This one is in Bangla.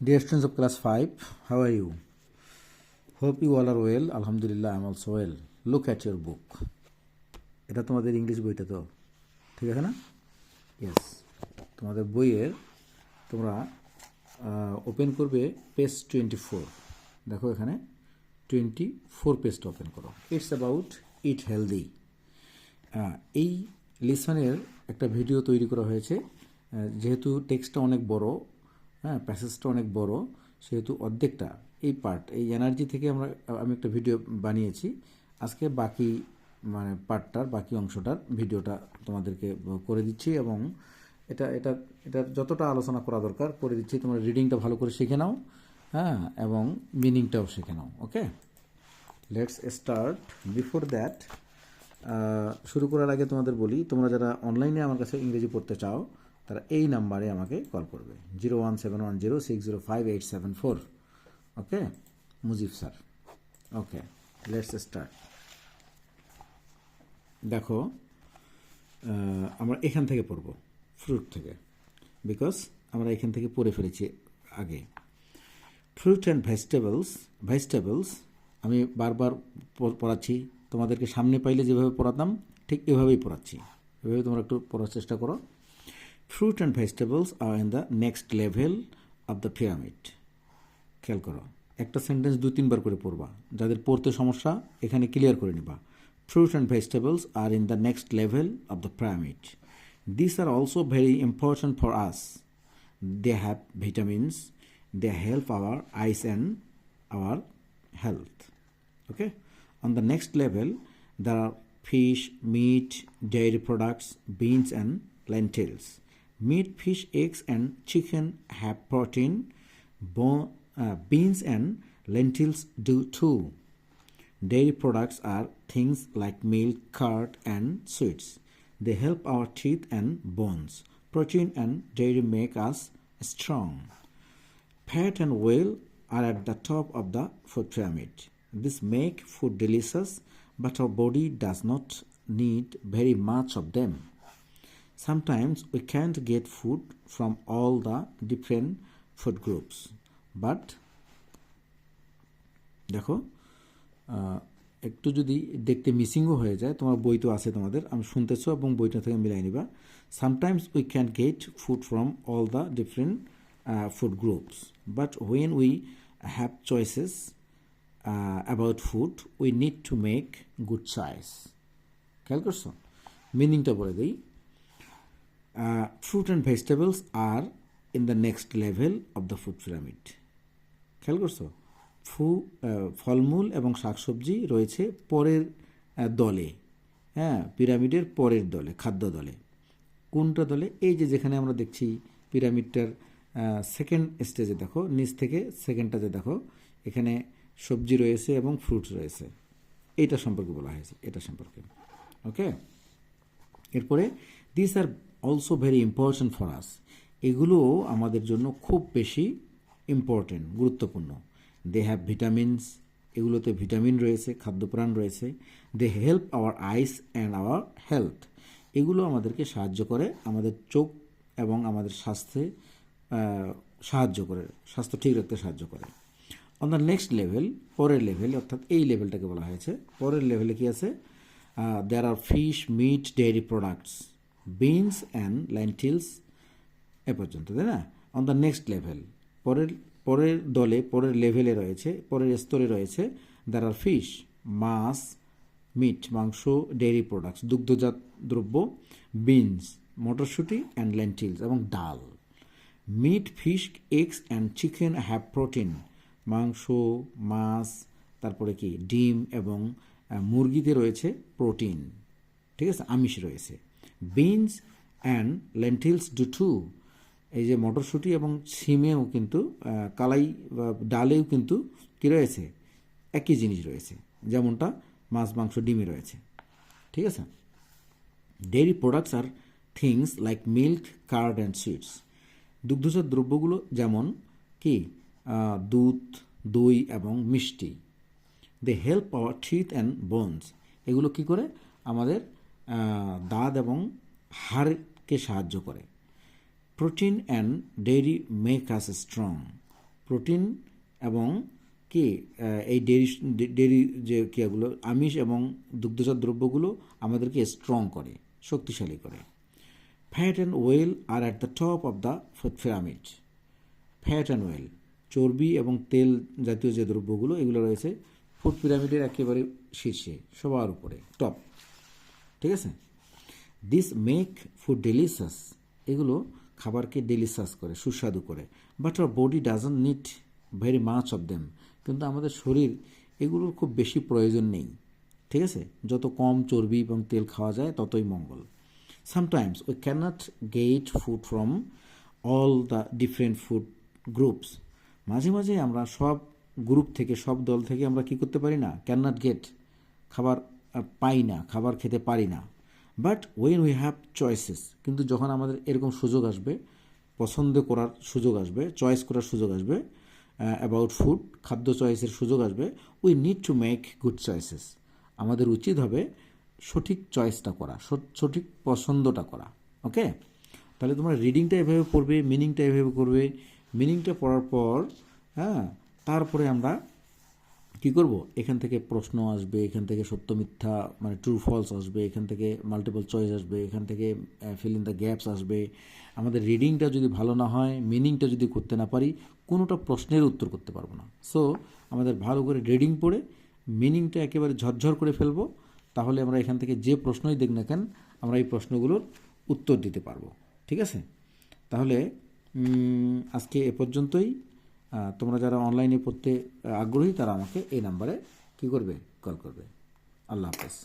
Dear students of class 5, how are you? Hope you all are well. Alhamdulillah, I am also well. Look at your book. এটা তোমাদের ইংলিশ বইটা তো ঠিক আছে না? ইয়েস, তোমাদের বইয়ের তোমরা ওপেন করবে পেজ 24। দেখো এখানে 24 পেজটা ওপেন করো। It's about it healthy. এই লিসনের একটা ভিডিও তৈরি করা হয়েছে। যেহেতু টেক্সটটা অনেক বড়, প্যাসেজটা অনেক বড়, সেহেতু অর্ধেকটা এই পার্ট, এই এনার্জি থেকে আমি একটা ভিডিও বানিয়েছি। আজকে বাকি পার্টটার বাকি অংশটার ভিডিওটা তোমাদেরকে করে দিচ্ছি এবং এটা এটা এটা যতটা আলোচনা করা দরকার করে দিচ্ছি। তোমরা রিডিংটা ভালো করে শিখে নাও, এবং মিনিংটাও শিখে নাও। ওকে, লেটস স্টার্ট। বিফোর দ্যাট, শুরু করার আগে তোমাদের বলি, তোমরা যারা অনলাইনে আমার কাছে ইংরেজি পড়তে চাও তারা এই নাম্বারে আমাকে কল করবে 01710605874। Okay, Mujib sir. Okay, let's start. দেখো, আমরা এখান থেকে পড়ব, ফ্রুট থেকে, বিকজ আমরা এখান থেকে পড়ে ফেলেছি আগে। ফ্রুট অ্যান্ড ভেজিটেবলস আমি বারবার পড়াচ্ছি, তোমাদেরকে সামনে পাইলে যেভাবে পড়াতাম ঠিক এভাবেই পড়াচ্ছি। এভাবে তোমরা একটু পড়ার চেষ্টা করো। Fruit and vegetables are in the next level of the pyramid. খেয়াল করো, একটা সেন্টেন্স 2-3 বার করে পড়বা। যাদের পড়তে সমস্যা এখানে ক্লিয়ার করে নিবা। Fruit and vegetables are in the next level of the pyramid. These are also very important for us. They have vitamins. They help our eyes and our health. Okay? On the next level, there are fish, meat, dairy products, beans and lentils. Meat, fish, eggs and chicken have protein. Beans and lentils do too. Dairy products are things like milk, curd, and sweets. They help our teeth and bones. Protein and dairy make us strong. Fat and oil are at the top of the food pyramid. This make food delicious, but our body does not need very much of them. Sometimes we can't get food from all the different food groups, but দেখো, একটু যদি দেখতে মিসিংও হয়ে যায়, তোমার বই তো আছে তোমাদের, আমি শুনতেছো এবং বইটা থেকে মিলাই নিবা। Sometimes we can get food from all the different food groups, but when we have choices about food we need to make good choice. খেয়াল করছো? মিনিংটা বলে দিই। Fruit and vegetables are in the next level of the food pyramid. খেয়াল করছো? ফলমূল এবং শাকসবজি রয়েছে পরের দলে, পিরামিডের পরের দলে, খাদ্য দলে। কোনটা দলে? এই যে যেখানে আমরা দেখছি পিরামিডটার সেকেন্ড স্টেজে, দেখো নিচ থেকে সেকেন্ডটাতে দেখো এখানে সবজি রয়েছে এবং ফ্রুটস রয়েছে। এইটা সম্পর্কে বলা হয়েছে, এটা সম্পর্কে। ওকে, এরপরে this are also very important for us. এগুলোও আমাদের জন্য খুব বেশি ইম্পর্টেন্ট, গুরুত্বপূর্ণ। দে হ্যাভ ভিটামিনস, এগুলোতে ভিটামিন রয়েছে, খাদ্যপ্রাণ রয়েছে। They help our eyes and our health, এগুলো আমাদেরকে সাহায্য করে, আমাদের চোখ এবং আমাদের স্বাস্থ্যে সাহায্য করে, স্বাস্থ্য ঠিক রাখতে সাহায্য করে। অন দ্য নেক্সট লেভেল, পরের লেভেল, অর্থাৎ এই লেভেলটাকে বলা হয়েছে। পরের লেভেলে কি আছে? There are fish, meat, dairy products, beans and lentils, এ পর্যন্ত, তাই না? অন দ্য নেক্সট লেভেল, পরের দলে, পরের লেভেলে রয়েছে, পরের স্তরে রয়েছে দ্যার আর ফিশ, মাছ, মিট, মাংস, ডেয়ারি প্রোডাক্টস, দুগ্ধজাত দ্রব্য, বিনস, মটরশুঁটি অ্যান্ড লেন্টিলস এবং ডাল। Meat, fish, eggs and chicken have protein, মাংস, মাছ, তারপরে কি ডিম এবং মুরগিতে রয়েছে প্রোটিন, ঠিক আছে, আমিষ রয়েছে। Beans and lentils do to, এই যে মটরশুঁটি এবং সিমেও কিন্তু, কালাই বা ডালেও কিন্তু কী রয়েছে? একই জিনিস রয়েছে, যেমনটা মাছ, মাংস, ডিমে রয়েছে, ঠিক আছে। Dairy products are things like milk, curd and sweets, দুগ্ধজাত দ্রব্যগুলো যেমন কি দুধ, দই এবং মিষ্টি। They help our teeth and bones, এগুলো কী করে? আমাদের দাঁত এবং হাড়কে সাহায্য করে। Protein and dairy make us strong. Protein এবং কি এই ডেরি যে কিয়াগুলো আমিষ এবং দুগ্ধজাত দ্রব্যগুলো আমাদেরকে স্ট্রং করে, শক্তিশালী করে। Fat and oil are at the top of the food pyramid. Fat and oil, চর্বি এবং তেল জাতীয় যে দ্রব্যগুলো এগুলো রয়েছে ফুড পিরামিডের একেবারে শীর্ষে, সবার উপরে, টপ। ঠিক আছে? দিস মেক ফুড ডেলিশাস, এগুলো খাবারকে ডেলিশাস করে, সুস্বাদু করে। But our body doesn't need very much of them, কিন্তু আমাদের শরীর এগুলোর খুব বেশি প্রয়োজন নেই। ঠিক আছে? যত কম চর্বি এবং তেল খাওয়া যায় ততই মঙ্গল। Sometimes we can't get food from all the different food groups, মাঝে মাঝে আমরা সব গ্রুপ থেকে, সব দল থেকে আমরা কি করতে পারি না, ক্যানট গেট, খাবার পাই না, খাবার খেতে পারি না। But when we have choices, কিন্তু যখন আমাদের এরকম সুযোগ আসবে, পছন্দ করার সুযোগ আসবে, চয়েস করার সুযোগ আসবে, অ্যাবাউট ফুড, খাদ্য চয়েসের সুযোগ আসবে, we need to make good choices, আমাদের উচিত হবে সঠিক চয়েসটা করা, সঠিক পছন্দটা করা। ওকে? তাহলে তোমরা রিডিংটা এভাবে পড়বে, মিনিংটা এভাবে করবে। মিনিংটা পড়ার পর তারপরে আমরা কি করব, এখান থেকে প্রশ্ন আসবে, এখান থেকে সত্য মিথ্যা মানে ট্রু ফলস আসবে, এখান থেকে মাল্টিপল চয়েস আসবে, এখান থেকে ফিল ইন দ্য গ্যাপস আসবে। আমাদের রিডিংটা যদি ভালো না হয়, মিনিংটা যদি করতে না পারি, কোনোটা প্রশ্নের উত্তর করতে পারবো না। সো আমাদের ভালো করে রিডিং পড়ে মিনিংটা একেবারে ঝরঝর করে ফেলবো, তাহলে আমরা এখান থেকে যে প্রশ্নই দেখ না কেন আমরা এই প্রশ্নগুলোর উত্তর দিতে পারবো। ঠিক আছে? তাহলে আজকে এ পর্যন্তই। তোমরা যারা অনলাইনে পড়তে আগ্রহী তারা আমাকে এই নাম্বারে কী করবে, কল করবে। আল্লাহ হাফেজ।